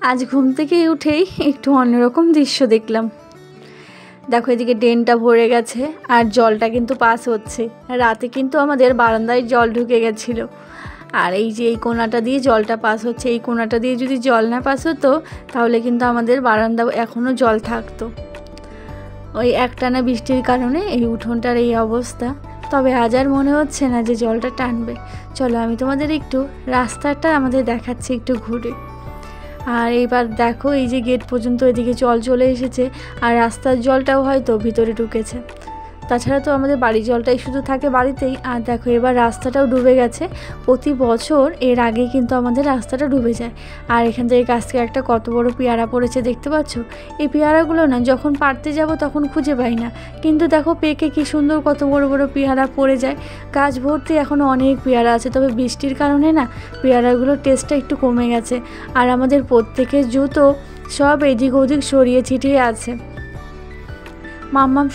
আজ ঘুম থেকে উঠেই একটু অন্যরকম দৃশ্য দেখলাম। দেখো এদিকে ড্রেনটা ভরে গেছে আর জলটা কিন্তু পাস হচ্ছে। রাতে কিন্তু আমাদের বারান্দায় জল ঢুকে গেছিলো, আর এই যে এই কোণাটা দিয়ে জলটা পাস হচ্ছে, এই কোণাটা দিয়ে যদি জল না পাস হতো তাহলে কিন্তু আমাদের বারান্দা এখনও জল থাকতো। ওই একটানা বৃষ্টির কারণে এই উঠোনটার এই অবস্থা। তবে আজ আর মনে হচ্ছে না যে জলটা টানবে। চলো আমি তোমাদের একটু রাস্তাটা আমাদের দেখাচ্ছি একটু ঘুরে। আর এইবার দেখো এই যে গেট পর্যন্ত এদিকে জল চলে এসেছে, আর রাস্তার জলটাও হয়তো ভিতরে ঢুকেছে। তাছাড়া তো আমাদের বাড়ির জলটাই শুধু থাকে বাড়িতেই। আর দেখো এবার রাস্তাটাও ডুবে গেছে। প্রতি বছর এর আগে কিন্তু আমাদের রাস্তাটা ডুবে যায়। আর এখান থেকে গাছ থেকে একটা কত বড় পেয়ারা পড়েছে দেখতে পাচ্ছ। এই পেয়ারাগুলো না যখন পাড়তে যাব তখন খুঁজে পাই না, কিন্তু দেখো পেকে কি সুন্দর কত বড় বড় পেয়ারা পড়ে যায়। গাছ ভর্তি এখনও অনেক পেয়ারা আছে, তবে বৃষ্টির কারণে না পেয়ারাগুলোর টেস্টটা একটু কমে গেছে। আর আমাদের প্রত্যেকের জুতো সব এদিক ওদিক ছড়িয়ে ছিটিয়ে আছে। মাম্মাম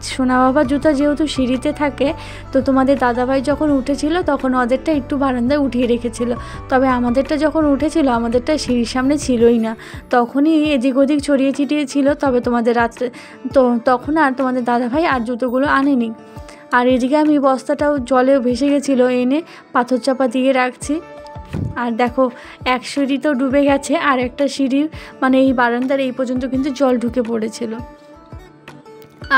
সোনা বাবার জুতা যেহেতু সিঁড়িতে থাকে, তো তোমাদের দাদাভাই যখন উঠেছিল তখন ওদেরটা একটু বারান্দায় উঠিয়ে রেখেছিল। তবে আমাদেরটা যখন উঠেছিল আমাদেরটা সিঁড়ির সামনে ছিলই না, তখনই এদিক ওদিক ছড়িয়ে ছিটিয়ে ছিল। তবে তোমাদের রাত্রে তখন আর তোমাদের দাদাভাই আর জুতোগুলো আনেনি। আর এদিকে আমি বস্তাটাও জলে ভেসে গেছিলো, এনে পাথর চাপা দিয়ে রাখছি। আর দেখো এক সিঁড়ি তো ডুবে গেছে, আর একটা সিঁড়ি মানে এই বারান্দার এই পর্যন্ত কিন্তু জল ঢুকে পড়েছিল।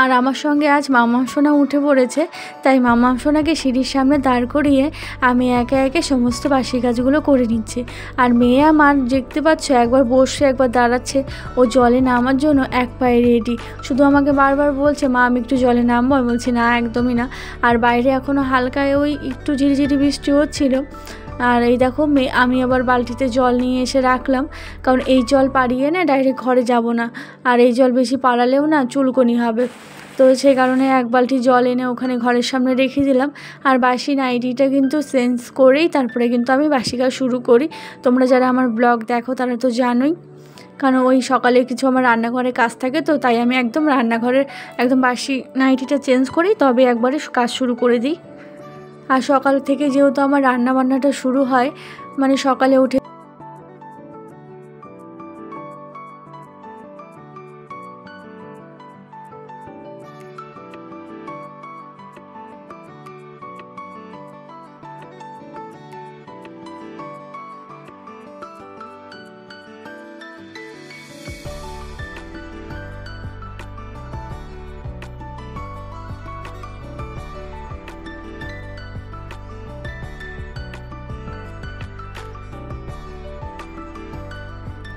আর আমার সঙ্গে আজ মাম্মাম সোনা উঠে পড়েছে, তাই মাম্মাম সোনাকে সিঁড়ির সামনে দাঁড় করিয়ে আমি একে একে সমস্ত বাসি কাজগুলো করে নিচ্ছি। আর মেয়ে আমার দেখতে পাচ্ছ একবার বসছে একবার দাঁড়াচ্ছে, ও জলে নামার জন্য এক পায়ে রেডি। শুধু আমাকে বারবার বলছে মা আমি একটু জলে নামবো, আমি বলছি না একদমই না। আর বাইরে এখনও হালকা ওই একটু ঝিরিঝিরি বৃষ্টি হচ্ছিল। আর এই দেখো আমি আবার বালতিতে জল নিয়ে এসে রাখলাম, কারণ এই জল পাড়িয়ে না ডাইরেক্ট ঘরে যাব না। আর এই জল বেশি পাড়ালেও না চুলকনি হবে, তো সেই কারণে এক বালতি জল এনে ওখানে ঘরের সামনে রেখে দিলাম। আর বাসি নাইটিটা কিন্তু চেঞ্জ করেই তারপরে কিন্তু আমি বাসি কাজ শুরু করি। তোমরা যারা আমার ব্লগ দেখো তারা তো জানোই, কারণ ওই সকালে কিছু আমার রান্নাঘরে কাজ থাকে, তো তাই আমি একদম রান্নাঘরের একদম বাসি নাইটিটা চেঞ্জ করি তবে একবারে কাজ শুরু করে দিই। আর সকাল থেকে যেহেতু আমার রান্না বান্নাটা শুরু হয়, মানে সকালে উঠে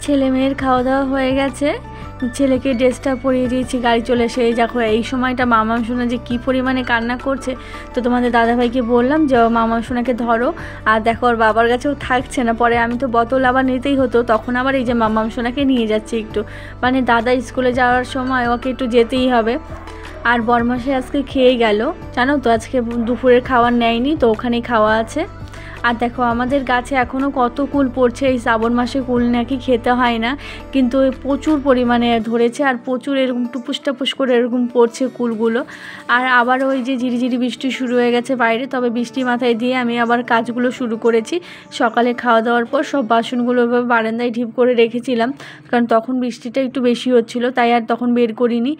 ছেলে মেয়ের খাওয়া দাওয়া হয়ে গেছে, ছেলেকে ড্রেসটা পরিয়ে দিয়েছি, গাড়ি চলে এসে এই দেখো এই সময়টা মামাম সোনা যে কী পরিমাণে কান্না করছে। তো তোমাদের দাদাভাইকে বললাম যে মামাম সোনাকে ধরো, আর দেখো ওর বাবার কাছেও থাকছে না। পরে আমি তো বোতল আবার নিতেই হতো, তখন আবার এই যে মামাম সোনাকে নিয়ে যাচ্ছি একটু, মানে দাদা স্কুলে যাওয়ার সময় ওকে একটু যেতেই হবে। আর বরমাসে আজকে খেয়ে গেল জানো তো, আজকে দুপুরের খাবার নেয়নি, তো ওখানেই খাওয়া আছে। আর দেখো আমাদের গাছে এখনও কত কুল পড়ছে। এই শ্রাবণ মাসে কুল নাকি খেতে হয় না, কিন্তু প্রচুর পরিমাণে ধরেছে আর প্রচুর এরকম টুপুস টাপুস করে এরকম পড়ছে কুলগুলো। আর আবার ওই যে ঝিরিঝিরি বৃষ্টি শুরু হয়ে গেছে বাইরে, তবে বৃষ্টি মাথায় দিয়ে আমি আবার কাজগুলো শুরু করেছি। সকালে খাওয়া দাওয়ার পর সব বাসনগুলো এভাবে বারান্দায় ঢিপ করে রেখেছিলাম, কারণ তখন বৃষ্টিটা একটু বেশি হচ্ছিলো, তাই আর তখন বের করিনি।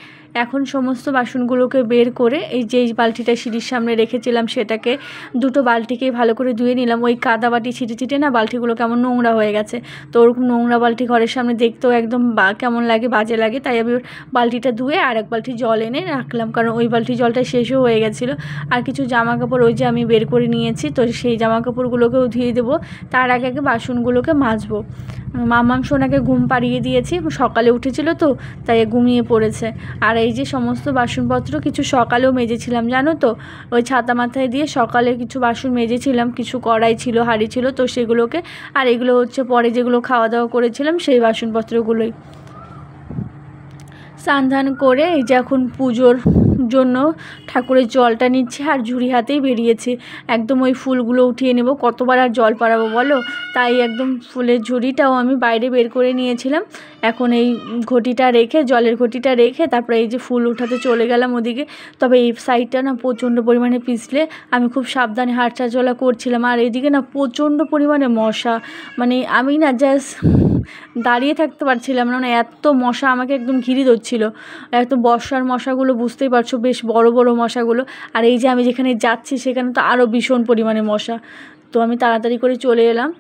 এখন সমস্ত বাসনগুলোকে বের করে এই যে বালতিটা সিঁড়ির সামনে রেখেছিলাম সেটাকে দুটো বালতিকেই ভালো করে ধুয়ে নিলাম। ওই কাদা বাটি ছিটে ছিটে না বালতিগুলো কেমন নোংরা হয়ে গেছে, তো ওরকম নোংরা বালতি ঘরের সামনে দেখতেও একদম কেমন লাগে, বাজে লাগে। তাই আমি বালতিটা ধুয়ে আর এক বালতি জল এনে রাখলাম, কারণ ওই বালতি জলটা শেষও হয়ে গেছিলো। আর কিছু জামা কাপড় ওই যে আমি বের করে নিয়েছি, তো সেই জামা কাপড়গুলোকেও ধুয়ে দেবো, তার আগে আগে বাসনগুলোকে মাজবো। মামাম সোনাকে ঘুম পাড়িয়ে দিয়েছি, সকালে উঠেছিল তো তাই ঘুমিয়ে পড়েছে। আর এই যে সমস্ত বাসনপত্র কিছু সকালেও মেজেছিলাম জানো তো, ওই ছাতা মাথায় দিয়ে সকালে কিছু বাসন মেজেছিলাম, কিছু কড়াই ছিল হাঁড়ি ছিল তো সেগুলোকে। আর এগুলো হচ্ছে পরে যেগুলো খাওয়া দাওয়া করেছিলাম সেই বাসনপত্রগুলোই। স্নান ধান করে এই যে এখন পুজোর জন্য ঠাকুরের জলটা নিচ্ছি, আর ঝুড়ি হাতেই বেরিয়েছি। একদম ওই ফুলগুলো উঠিয়ে নেব, কতবার আর জল পাড়াবো বলো, তাই একদম ফুলের ঝুড়িটাও আমি বাইরে বের করে নিয়েছিলাম। এখন এই ঘটিটা রেখে জলের ঘটিটা রেখে তারপরে এই যে ফুল উঠাতে চলে গেলাম ওদিকে। তবে এই সাইডটা না প্রচণ্ড পরিমাণে পিছলে, আমি খুব সাবধানে হাঁটা চলা করছিলাম। আর এদিকে না প্রচণ্ড পরিমাণে মশা, মানে আমি না জাস্ট দাঁড়িয়ে থাকতে পারছিলাম না, মানে এত মশা আমাকে একদম ঘিরে ধরছিল। এত বর্ষার মশাগুলো বুঝতেই পারছো, বেশ বড় বড় মশাগুলো। আর এই যে আমি যেখানে যাচ্ছি সেখানে তো আরও ভীষণ পরিমাণে মশা। তো আমি তাড়াতাড়ি করে চলে এলাম,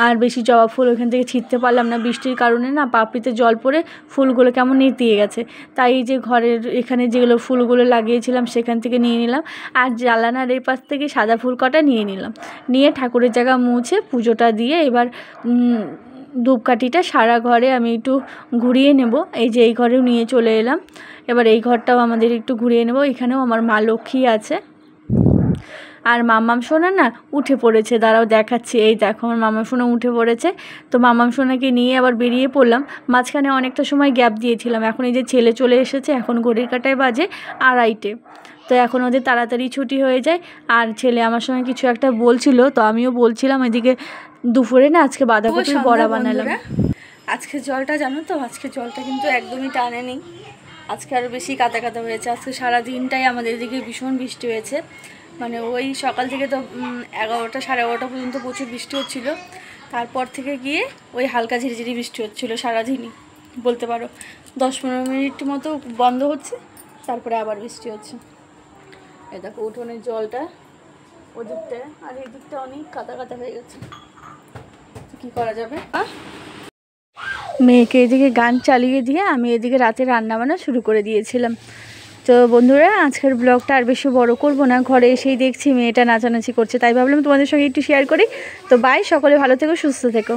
আর বেশি জবা ফুল ওইখান থেকে ছিঁড়তে পারলাম না, বৃষ্টির কারণে না পাপড়িতে জল পড়ে ফুলগুলো কেমন নেতিয়ে গেছে। তাই এই যে ঘরের এখানে যেগুলো ফুলগুলো লাগিয়েছিলাম সেখান থেকে নিয়ে নিলাম, আর জানালার এই পাশ থেকে সাদা ফুল কটা নিয়ে নিলাম, নিয়ে ঠাকুরের জায়গা মুছে পুজোটা দিয়ে এবার ধূপকাঠিটা সারা ঘরে আমি একটু ঘুরিয়ে নেব। এই যে এই ঘরেও নিয়ে চলে এলাম, এবার এই ঘরটাও আমাদের একটু ঘুরিয়ে নেব। এখানেও আমার মা লক্ষ্মী আছে। আর মামাম সোনা না উঠে পড়েছে, দাঁড়াও দেখাচ্ছি। এই দেখো আমার মামাম সোনা উঠে পড়েছে। তো মামাম সোনাকে নিয়ে আবার বেরিয়ে পড়লাম। মাঝখানে অনেকটা সময় গ্যাপ দিয়েছিলাম। এখন এই যে ছেলে চলে এসেছে, এখন ঘড়ির কাঁটায় বাজে 2:30। তো এখন ওদের তাড়াতাড়ি ছুটি হয়ে যায়। আর ছেলে আমার সঙ্গে কিছু একটা বলছিল, তো আমিও বলছিলাম। এদিকে দুপুরে না আজকে বাঁধাকপির বড়া বানালাম। আজকে জলটা জানো তো, আজকে জলটা কিন্তু একদমই টানে নেই, আজকে আরও বেশি কাদা কাদা হয়েছে। আজকে সারা দিনটাই আমাদের এদিকে ভীষণ বৃষ্টি হয়েছে, মানে ওই সকাল থেকে তো 11টা সাড়ে 11টা পর্যন্ত প্রচুর বৃষ্টি হচ্ছিল। তারপর থেকে গিয়ে ওই হালকা ঝিরিঝিরি বৃষ্টি হচ্ছিলো সারাদিনই বলতে পারো। 10-15 মিনিট মতো বন্ধ হচ্ছে, তারপরে আবার বৃষ্টি হচ্ছে। এই দেখো উঠোনের জলটা ওদিকটা আর এই দিকটা অনেক কাদা কাদা হয়ে গেছে, কী করা যাবে। মেয়েকে এদিকে গান চালিয়ে দিয়ে আমি এদিকে রাতে রান্নাবান্না শুরু করে দিয়েছিলাম। তো বন্ধুরা আজকের ব্লগটা আর বেশি বড় করব না, ঘরে এসেই দেখছি মেয়েটা নাচানাচি করছে, তাই ভাবলাম তোমাদের সঙ্গে একটু শেয়ার করি। তো বাই, সকলে ভালো থেকো, সুস্থ থেকো।